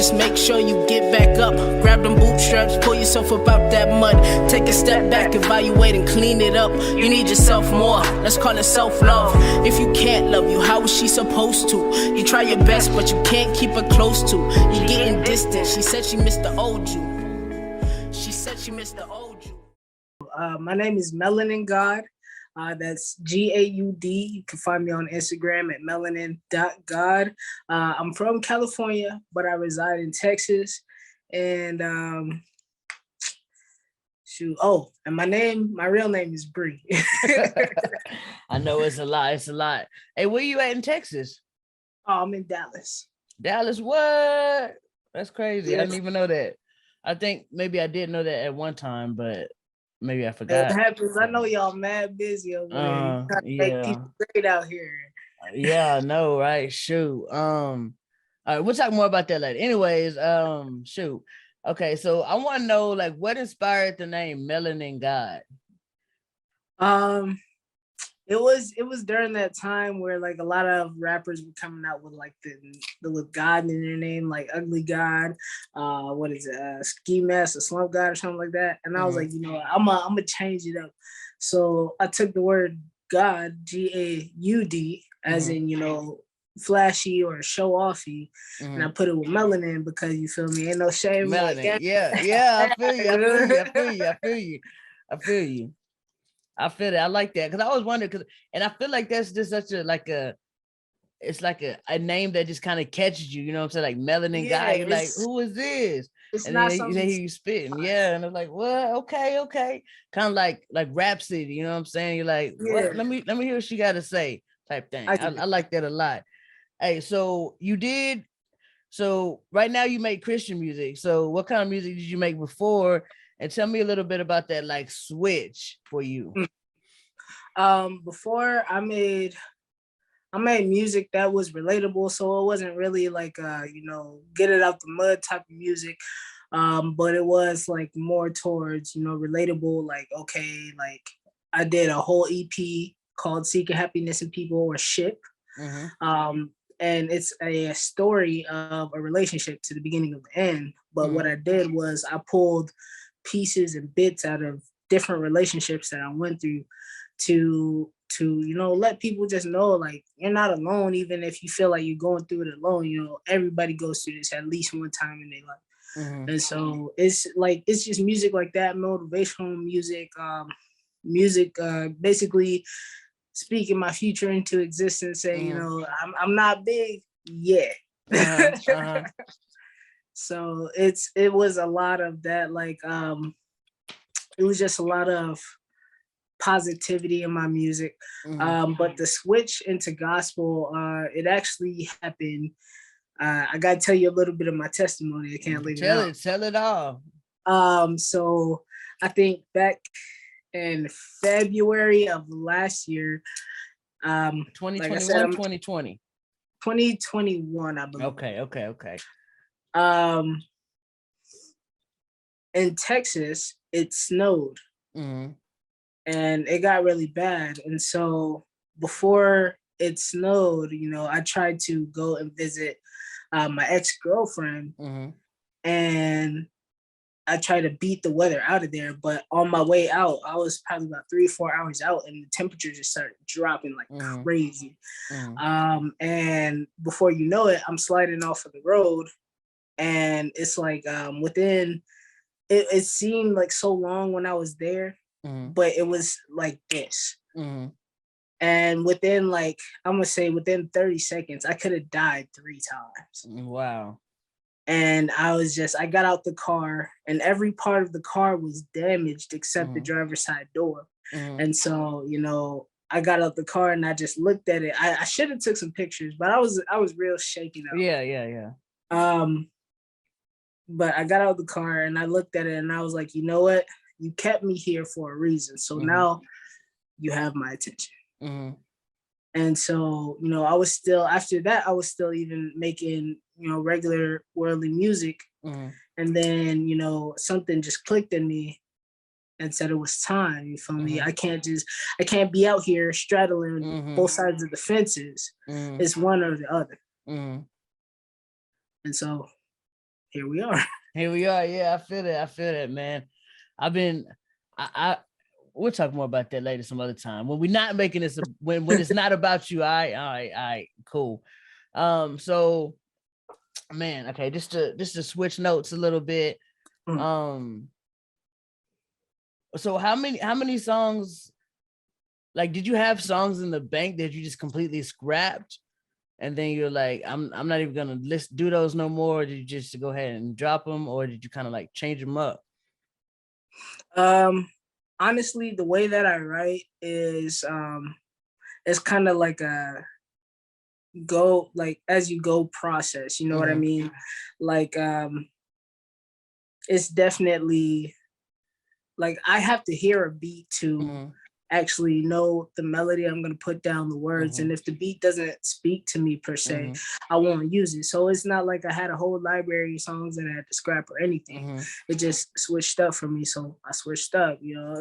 just make sure you get back up. Grab them bootstraps, pull yourself up out that mud. Take a step back, evaluate and clean it up. You need yourself more, let's call it self-love. If you can't love you, how is she supposed to? You try your best, but you can't keep her close to. You're getting distant, she said she missed the old you. She said she missed the old you. My name is Melanin Gaud. That's Gaud. You can find me on Instagram at melanin.gaud. I'm from California, but I reside in Texas. And and my real name is Bree. I know it's a lot. Hey, where you at in Texas? Oh, I'm in Dallas. Dallas, what? That's crazy. Yeah. I didn't even know that. I think maybe I did know that at one time, but maybe I forgot. It happens. I know y'all mad busy over there. You make people great out here. Yeah, I know, right? Shoot. All right, we'll talk more about that later. Anyways, shoot. Okay, so I want to know, like, what inspired the name Melanin Gaud? It was during that time where like a lot of rappers were coming out with like the with God in their name, like Ugly God, what is it, Ski Mask, or Slump God, or something like that. And I was like, you know, I'm gonna change it up. So I took the word God, Gaud, as in, you know, flashy or show offy, and I put it with melanin because, you feel me, ain't no shame. Melanin, like, yeah, I feel you. I feel it. I like that because I always wondered, and I feel like that's just such it's like a name that just kind of catches you. You know what I'm saying? Like Melanin Guy. You're like, who is this? It's and not then something you spitting, yeah. And I'm like, what? Okay. Kind of like Rhapsody. You know what I'm saying? You're like, what? Let me hear what she got to say, type thing. I like that a lot. Hey, so right now you make Christian music. So what kind of music did you make before? And tell me a little bit about that, like, switch for you. Before I made music that was relatable, so it wasn't really like you know, get it out the mud type of music. But it was like more towards, you know, relatable, like, okay, like I did a whole EP called Seeking Happiness in People, or SHIP. And it's a story of a relationship to the beginning of the end. But what I did was I pulled pieces and bits out of different relationships that I went through to you know, let people just know, like, you're not alone. Even if you feel like you're going through it alone, you know, everybody goes through this at least one time in their life. And so it's just music like that, motivational music, basically speaking my future into existence, saying, you know, I'm not big yet. So it was a lot of that, like it was just a lot of positivity in my music. But the switch into gospel, it actually happened. I gotta tell you a little bit of my testimony. I can't leave it out. Tell it all. So I think back in February of last year, 2021, like 2020. 2021, I believe. Okay. In Texas, it snowed. And it got really bad. And so before it snowed, you know, I tried to go and visit my ex-girlfriend, and I tried to beat the weather out of there. But on my way out, I was probably about 3 or 4 hours out, and the temperature just started dropping like crazy. And before you know it, I'm sliding off of the road, and it's like within, it seemed like so long when I was there, but it was like this. And within, like, I'm gonna say within 30 seconds, I could have died 3 times. Wow. And I got out the car, and every part of the car was damaged except the driver's side door. And so, you know, I got out the car and I just looked at it. I should have took some pictures, but I was real shaken up. Yeah. But I got out the car and I looked at it and I was like, you know what? You kept me here for a reason. So now you have my attention. And so, you know, after that, I was still even making, you know, regular worldly music. And then, you know, something just clicked in me and said it was time. You feel me? I can't be out here straddling both sides of the fences. It's one or the other. And so here we are. Here we are. Yeah, I feel that, man. We'll talk more about that later some other time. When we're not making this, when it's not about you, all right, cool. So, man, okay, just to switch notes a little bit. So how many songs, like, did you have songs in the bank that you just completely scrapped? And then you're like, I'm not even gonna do those no more. Or did you just go ahead and drop them, or did you kind of like change them up? Honestly, the way that I write is it's kind of like a go, like as you go process. You know what I mean? Like it's definitely like I have to hear a beat to actually know the melody I'm going to put down the words. And if the beat doesn't speak to me per se, I won't use it. So it's not like I had a whole library of songs that I had to scrap or anything. It just switched up for me. So I switched up, you know,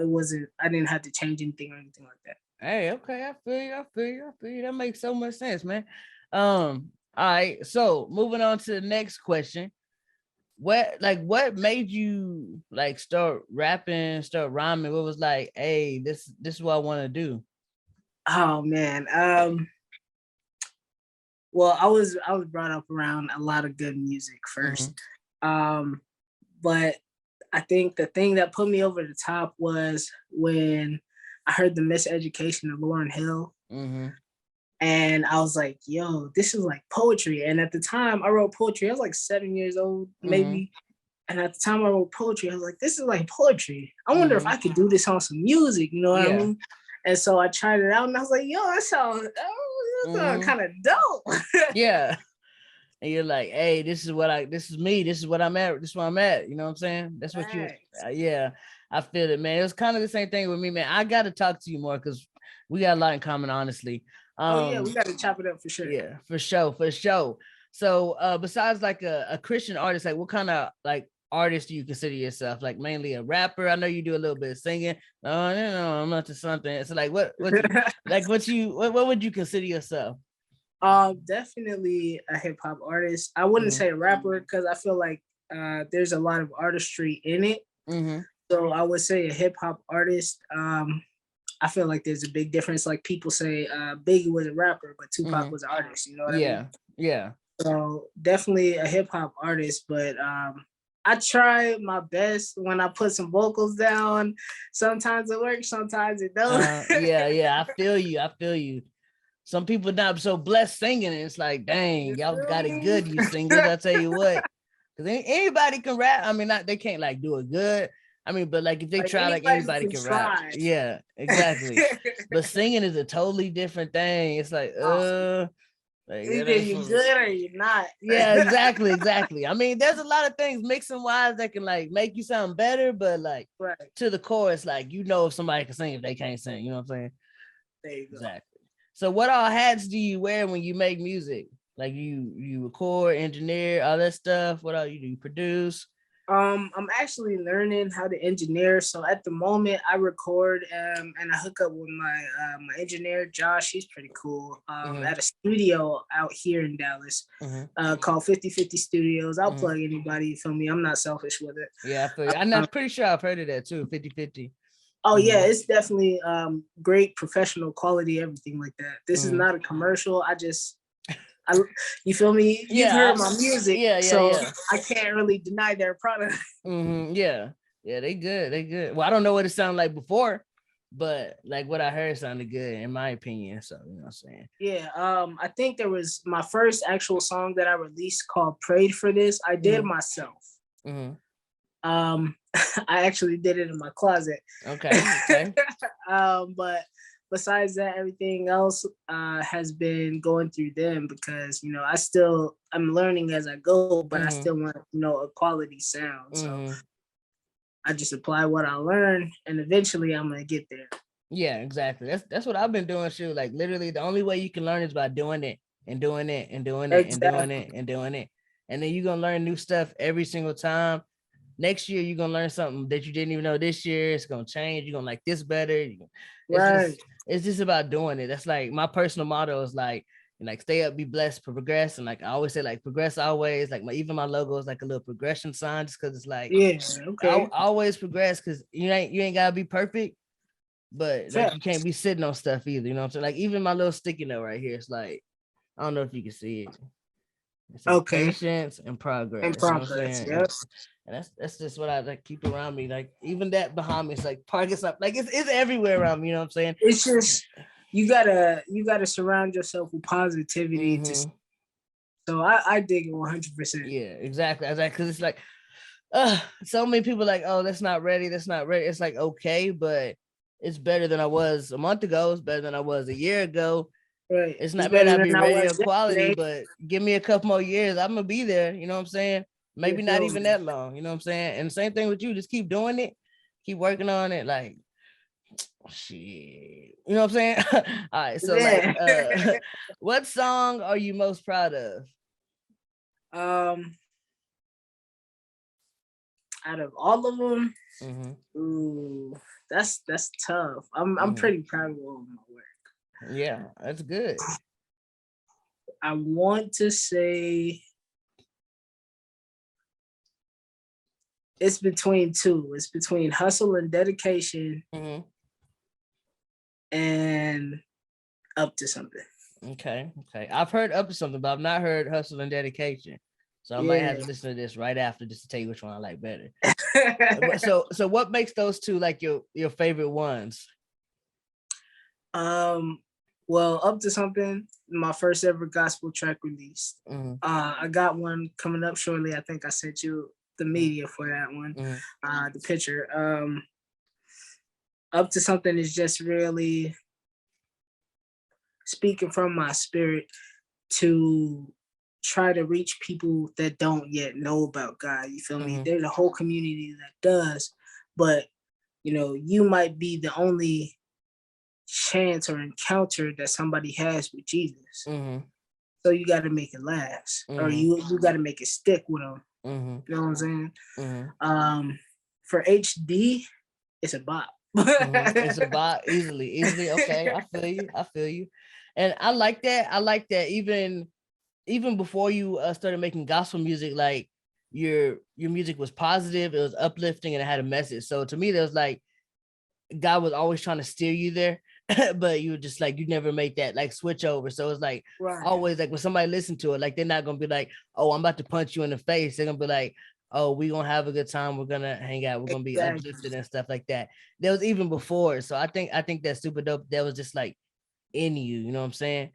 I didn't have to change anything or anything like that. Hey, okay. I feel you. That makes so much sense, man. All right. So moving on to the next question. What made you like start rapping, start rhyming? What was like, hey, this is what I want to do? Oh man. Well, I was brought up around a lot of good music first. But I think the thing that put me over the top was when I heard the Miseducation of Lauryn Hill. And I was like, yo, this is like poetry. And at the time I wrote poetry. I was like 7 years old, maybe. And at the time I wrote poetry, I was like, this is like poetry. I wonder if I could do this on some music, you know what I mean? And so I tried it out and I was like, yo, that sounds kind of dope. Yeah. And you're like, hey, this is me. This is what I'm at. This is where I'm at. You know what I'm saying? That's what yeah, I feel it, man. It was kind of the same thing with me, man. I got to talk to you more because we got a lot in common, honestly. Yeah, we got to chop it up for sure. Yeah, for sure. So besides like a Christian artist, like what kind of like artist do you consider yourself? Like mainly a rapper? I know you do a little bit of singing. Oh, no, I'm not to something. So like what like what would you consider yourself? Definitely a hip hop artist. I wouldn't say a rapper because I feel like there's a lot of artistry in it. So I would say a hip hop artist. I feel like there's a big difference. Like people say Biggie was a rapper, but Tupac was an artist. You know what I mean? Yeah. So definitely a hip hop artist, but I try my best when I put some vocals down. Sometimes it works, sometimes it doesn't. Yeah. I feel you. Some people not so blessed singing, and it's like, dang, y'all got it good, you singers. I tell you what, because anybody can rap. I mean, they can't like do it good. I mean, but like if they try, like anybody can rap. Yeah, exactly. But singing is a totally different thing. It's like, like, either you're good or you're not. Yeah, exactly. I mean, there's a lot of things mixing wise that can like make you sound better, but like to the chorus, like you know if somebody can sing if they can't sing. You know what I'm saying? There you go. Exactly. So what all hats do you wear when you make music? Like you record, engineer, all that stuff. What all you do? You produce? I'm actually learning how to engineer. So at the moment I record and I hook up with my my engineer, Josh. He's pretty cool. At a studio out here in Dallas called 50/50 Studios. I'll plug anybody, you feel me? I'm not selfish with it. Yeah, I feel you. I'm pretty sure I've heard of that too, 50/50. Oh yeah, it's definitely great professional quality, everything like that. This is not a commercial. You feel me? You've heard my music, so I can't really deny their product. Yeah, they good. Well, I don't know what it sounded like before, but like what I heard sounded good in my opinion. So you know what I'm saying? Yeah, I think there was my first actual song that I released called "Prayed for This." I did myself. I actually did it in my closet. Okay. But besides that, everything else has been going through them because, you know, I'm learning as I go, but I still want, you know, a quality sound. So I just apply what I learn and eventually I'm going to get there. Yeah, exactly. That's what I've been doing, shoot. Like literally the only way you can learn is by doing it and doing it and doing it and doing it and doing it. And then you're going to learn new stuff every single time. Next year, you're going to learn something that you didn't even know this year. It's going to change. You're going to like this better. It's just about doing it. That's like my personal motto is like, and like stay up, be blessed, progress. And like I always say, like progress always. Like even my logo is like a little progression sign, just because it's like I always progress, because you ain't gotta be perfect, but like you can't be sitting on stuff either. You know what I'm saying? Like even my little sticky note right here, it's like, I don't know if you can see it. It's like patience and progress. And progress, you know what I'm saying? And that's just what I like keep around me. Like even that behind me, it's like progress up. Like it's everywhere around me. You know what I'm saying? It's just you gotta surround yourself with positivity. So I dig it 100%. Yeah, exactly. Because it's like, so many people like, oh, that's not ready. That's not ready. It's like, okay, but it's better than I was a month ago. It's better than I was a year ago. Right. It's not better not be ready or quality, but give me a couple more years. I'm gonna be there. You know what I'm saying? Maybe not even that long. You know what I'm saying? And same thing with you. Just keep doing it. Keep working on it. Like, shit. You know what I'm saying? All right. So like, what song are you most proud of? Out of all of them, ooh, that's tough. I'm pretty proud of all of my work. Yeah, that's good. I want to say it's between two. It's between Hustle and Dedication and Up to Something. Okay. I've heard Up to Something, but I've not heard Hustle and Dedication. So I might have to listen to this right after just to tell you which one I like better. So what makes those two like your favorite ones? Well, Up to Something, my first ever gospel track released. I got one coming up shortly. I think I sent you the media for that one, the picture. Up to Something is just really speaking from my spirit to try to reach people that don't yet know about God. You feel me? There's a whole community that does, but you know, you might be the only chance or encounter that somebody has with Jesus. So you got to make it last, or you got to make it stick with them. You know what I'm saying? For HD, it's a bop. It's a bop, easily. Okay, I feel you. And I like that. Even before you started making gospel music, like your music was positive, it was uplifting, and it had a message. So to me, there was like God was always trying to steer you there. But you were just like, you never make that like switch over. So it's like always like when somebody listened to it, like they're not gonna be like, oh, I'm about to punch you in the face. They're gonna be like, oh, we're gonna have a good time, we're gonna hang out, we're gonna be uplifted and stuff like that. There was even before. So I think that's super dope. That was just like in you, you know what I'm saying?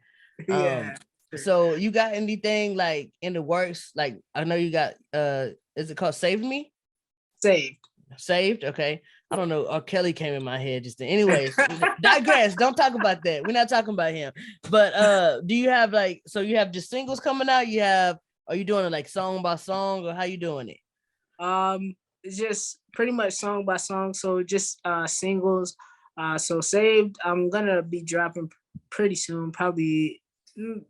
So you got anything like in the works? Like I know you got is it called Save Me? Saved, okay. I don't know. Kelly came in my head just then. Anyways, digress. Don't talk about that. We're not talking about him. But do you have like, so you have just singles coming out? Are you doing it like song by song, or how you doing it? It's just pretty much song by song. So just singles. So Saved, I'm gonna be dropping pretty soon. Probably I'm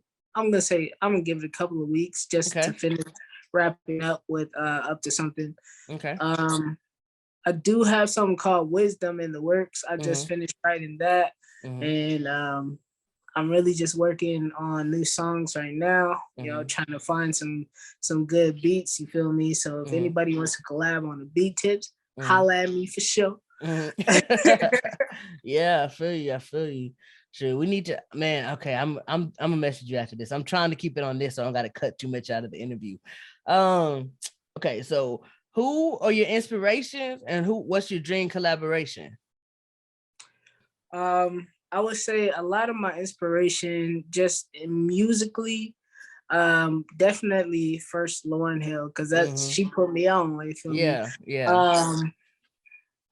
gonna give it a couple of weeks just to finish wrapping up with Up to Something. Okay. I do have something called Wisdom in the works. I just finished writing that. And I'm really just working on new songs right now, you know, trying to find some good beats, you feel me? So if anybody wants to collab on the beat tips, holla at me for sure. Yeah, I feel you. Sure, we need to, man. Okay, I'm gonna message you after this. I'm trying to keep it on this, so I don't gotta cut too much out of the interview. Okay, so who are your inspirations and what's your dream collaboration? I would say a lot of my inspiration just musically, definitely first Lauryn Hill, because that's she put me on. Like, yeah.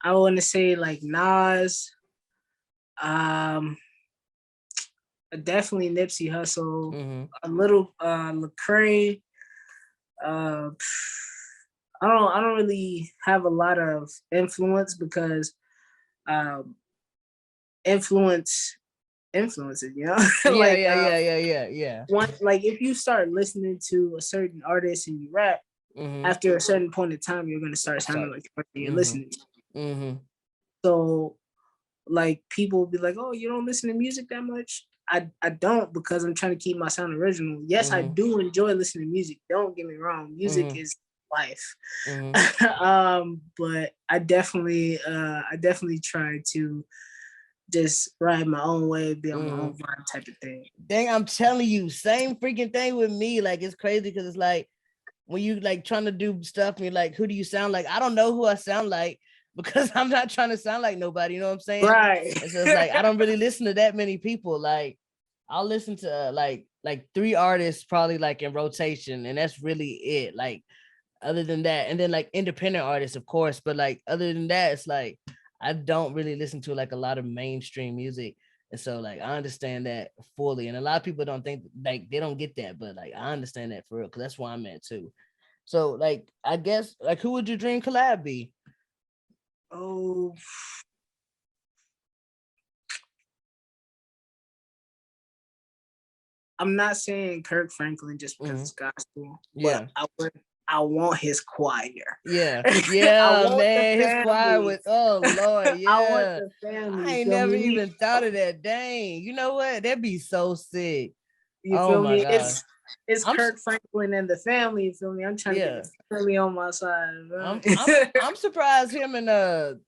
I want to say like Nas, definitely Nipsey Hussle, a little Lecrae. I don't really have a lot of influence because influences, you know? Yeah. Like if you start listening to a certain artist and you rap, after a certain point in time, you're gonna start sounding like you're listening to. So like people will be like, oh, you don't listen to music that much? I don't, because I'm trying to keep my sound original. Yes, I do enjoy listening to music. Don't get me wrong. Music is life. But I definitely try to just ride my own way, be on my own vibe type of thing. Dang, I'm telling you, same freaking thing with me. Like, it's crazy because it's like when you like trying to do stuff and you're like, who do you sound like? I don't know who I sound like because I'm not trying to sound like nobody. You know what I'm saying? Right. And so it's like I don't really listen to that many people. Like, I'll listen to like 3 artists probably like in rotation, and that's really it. Like, other than that, and then like independent artists, of course, but like other than that, it's like I don't really listen to like a lot of mainstream music. And so like I understand that fully. And a lot of people don't think, like, they don't get that, but like I understand that for real, because that's where I'm at too. So like I guess, like, who would your dream collab be? Oh, I'm not saying Kirk Franklin just because it's gospel. Yeah. But I want his choir. Yeah. Yeah, man. His choir with, oh Lord, yeah. I want the family. I ain't never even thought of that. Dang. You know what? That'd be so sick. You Oh feel my me? God. It's Kirk Franklin and the family. You feel me? I'm trying to get the family on my side. I'm surprised him and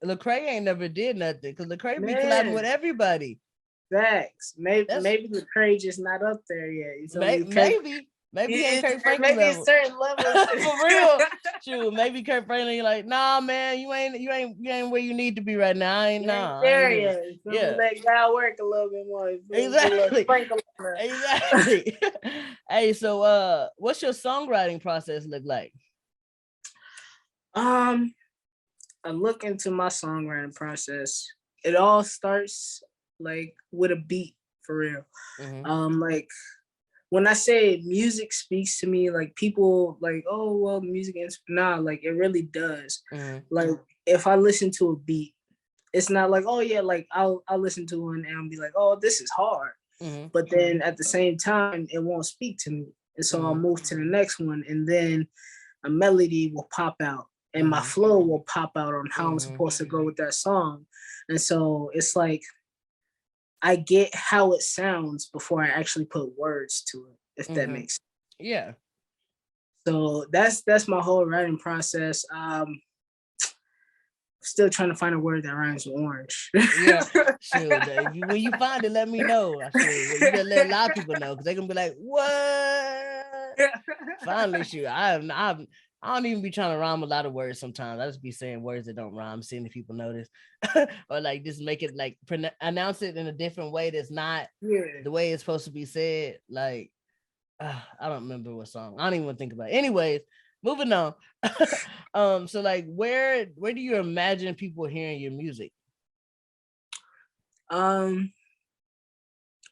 Lecrae ain't never did nothing, because Lecrae be collabing with everybody. Facts. Maybe Lecrae just not up there yet. You feel me? Maybe ain't Kirk Franklin level. Certain levels. For real. Shoot, maybe Kirk Franklin, you're like, nah, man, you ain't where you need to be right now. I ain't there yet. Yeah. Let God work a little bit more. Exactly. Exactly. Hey, so what's your songwriting process look like? I look into my songwriting process. It all starts like with a beat, for real. Like, when I say music speaks to me, like, people like, oh well, music is like, it really does. Like, if I listen to a beat, it's not like, oh yeah, like I'll listen to one and I'll be like, oh, this is hard. But then at the same time, it won't speak to me. And so I'll move to the next one, and then a melody will pop out and my flow will pop out on how I'm supposed to go with that song. And so it's like, I get how it sounds before I actually put words to it, if that makes sense. Yeah. So that's my whole writing process. Still trying to find a word that rhymes with orange. Yeah, sure. When you find it, let me know. You better let a lot of people know, because they're gonna be like, "What?" Finally, shoot. I don't even be trying to rhyme a lot of words sometimes. I just be saying words that don't rhyme, seeing if people notice, or like just make it like announce it in a different way that's not the way it's supposed to be said. Like, I don't remember what song. I don't even want to think about it. Anyways, moving on. So like, where do you imagine people hearing your music?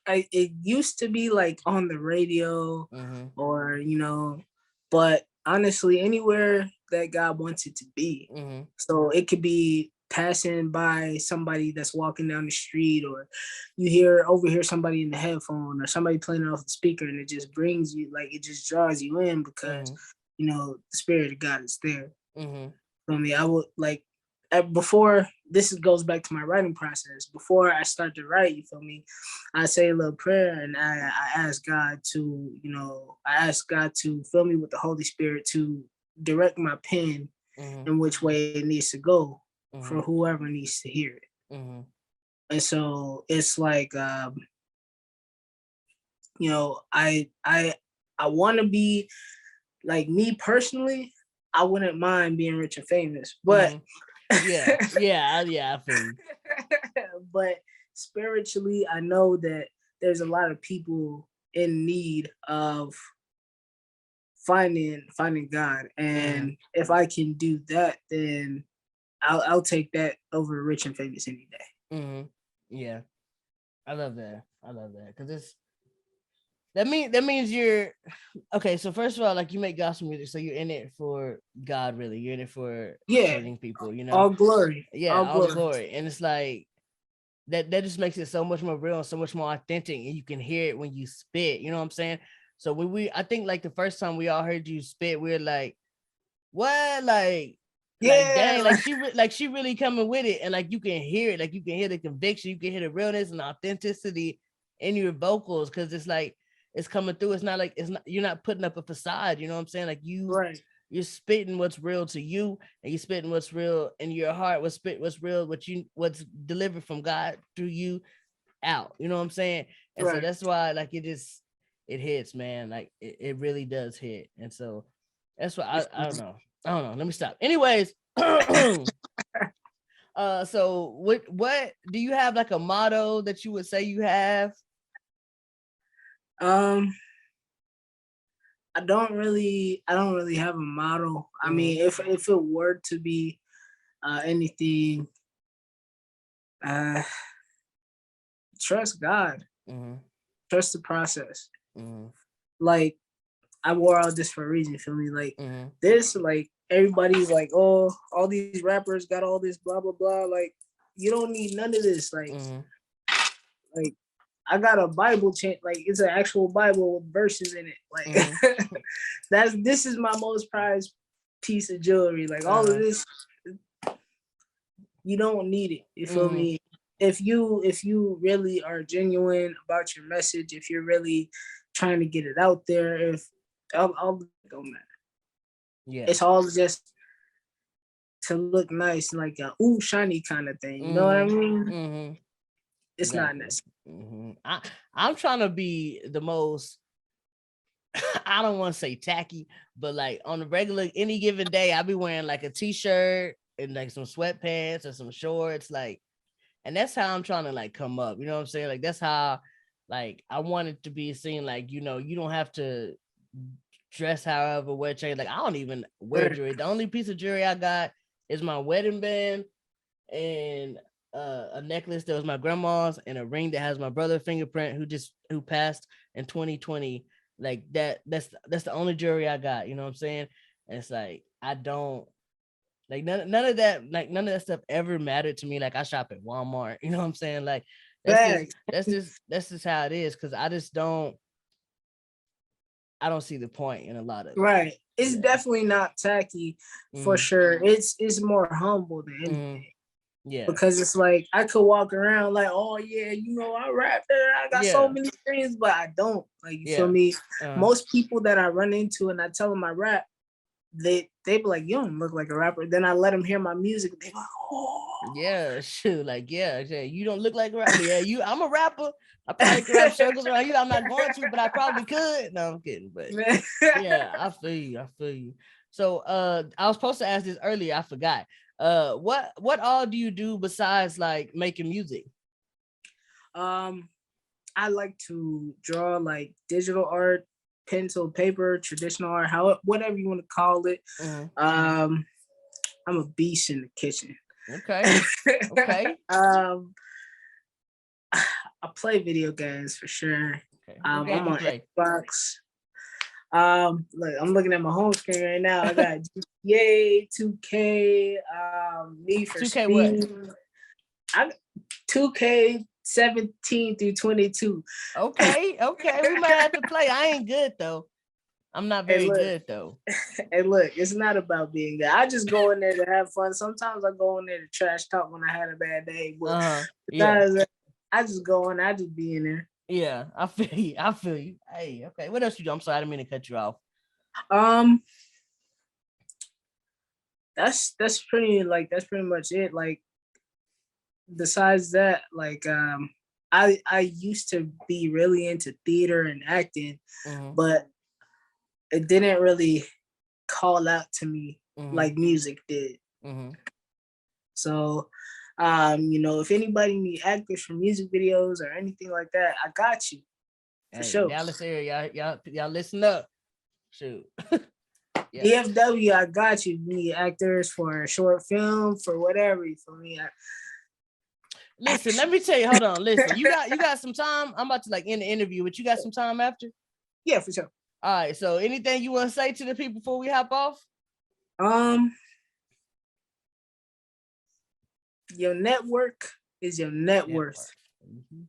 It used to be like on the radio, or but honestly, anywhere that God wants it to be. So it could be passing by somebody that's walking down the street, or you overhear somebody in the headphone, or somebody playing off the speaker, and it just brings you, like, it just draws you in, because the Spirit of God is there. For me, I would like, before, this goes back to my writing process. Before I start to write, you feel me, I say a little prayer, and I ask God to, fill me with the Holy Spirit to direct my pen in which way it needs to go for whoever needs to hear it. And so it's like, I want to be, like, me personally, I wouldn't mind being rich and famous, but yeah, I feel you. But spiritually, I know that there's a lot of people in need of finding God, and if I can do that, then I'll take that over rich and famous any day. Yeah, I love that, because that means you're okay. So first of all, like, you make gospel music, so you're in it for God, really. You're in it for serving people, all glory. All glory. And it's like that just makes it so much more real and so much more authentic, and you can hear it when you spit, you know what I'm saying? So when I think, like, the first time we all heard you spit, we were like, what? Like, dang, like she really coming with it, and like, you can hear it, like, you can hear the conviction, you can hear the realness and the authenticity in your vocals, because it's like it's coming through. It's not like you're not putting up a facade, you know what I'm saying? Like you're spitting what's real to you, and you're spitting what's real in your heart, what's real, what's delivered from God through you out, you know what I'm saying? And so that's why like it hits, man. Like it really does hit. And so that's why I don't know. Let me stop. Anyways, so what do you have, like a motto that you would say you have? I don't really have a motto. I mean, if it were to be anything, trust God. Trust the process. Like, I wore all this for a reason, feel me? Like this, like everybody's like, oh, all these rappers got all this blah blah blah. Like, you don't need none of this. Like I got a Bible chant, like it's an actual Bible with verses in it. Like this is my most prized piece of jewelry. Like all of this, you don't need it. You feel me? If you really are genuine about your message, if you're really trying to get it out there, if all don't matter. Yeah, it's all just to look nice, like a ooh shiny kind of thing. You know what I mean? It's not necessary. I'm trying to be the most, I don't want to say tacky, but like on a regular, any given day, I'll be wearing like a t-shirt and like some sweatpants or some shorts, like, and that's how I'm trying to like come up. You know what I'm saying? Like that's how, like, I want it to be seen, like, you know, you don't have to dress however, wear chains. Like I don't even wear jewelry. The only piece of jewelry I got is my wedding band and a necklace that was my grandma's and a ring that has my brother's fingerprint who passed in 2020. Like that's the only jewelry I got, you know what I'm saying? And it's like I don't like none of that stuff ever mattered to me. Like I shop at Walmart, you know what I'm saying? Like that's just how it is, because I don't see the point in a lot of it. It's definitely not tacky for sure. It's more humble than anything. Yeah, because it's like I could walk around like, oh yeah, you know, I rap there, I got so many things, but I don't. Like, you feel me? Most people that I run into and I tell them I rap, they be like, you don't look like a rapper. Then I let them hear my music. They like, oh yeah, shoot, like you don't look like a rapper. Yeah, I'm a rapper. I probably could rap circles around you. I'm not going to, but I probably could. No, I'm kidding. But yeah, I feel you. So I was supposed to ask this earlier, I forgot. What all do you do besides like making music? I like to draw, like digital art, pencil, paper, traditional art, whatever you want to call it. I'm a beast in the kitchen. Okay. I play video games for sure. Okay. I'm on Xbox. Look, I'm looking at my home screen right now. I got GTA, 2K, Need for 2K Speed. What? I 2K 17 through 22. Okay, we might have to play. I ain't good though. I'm not very good though. Hey, look, it's not about being good. I just go in there to have fun. Sometimes I go in there to trash talk when I had a bad day. But I just go in, I just be in there. Yeah, I feel you. Hey, okay. What else you do? I'm sorry, I didn't mean to cut you off. That's pretty much it. Like, besides that, like, I used to be really into theater and acting, but it didn't really call out to me like music did. So, you know, if anybody need actors for music videos or anything like that, I got you. For sure. Y'all listen here, y'all listen up. Shoot. DFW, I got you. You need actors for a short film, for whatever, for me. Listen, let me tell you, hold on. Listen, you got some time. I'm about to like end the interview, but you got some time after? Yeah, for sure. All right. So anything you want to say to the people before we hop off? Your network is your net worth.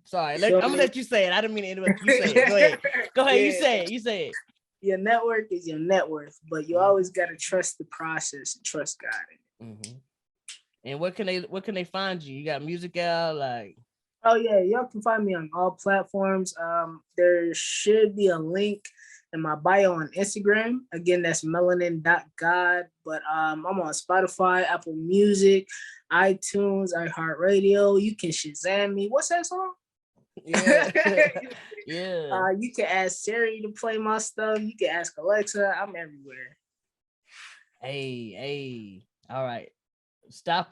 Sorry, I'm gonna let you say it. I didn't mean to interrupt you. Say it. Go ahead. You say it. Your network is your net worth, but you always gotta trust the process and trust God in it. And where can they find you? You got music out, like? Oh yeah, y'all can find me on all platforms. There should be a link in my bio on Instagram. Again, that's melanin.god. But I'm on Spotify, Apple Music, iTunes, iHeartRadio. You can Shazam me. What's that song? Yeah. Yeah. You can ask Siri to play my stuff. You can ask Alexa. I'm everywhere. Hey. All right. Stop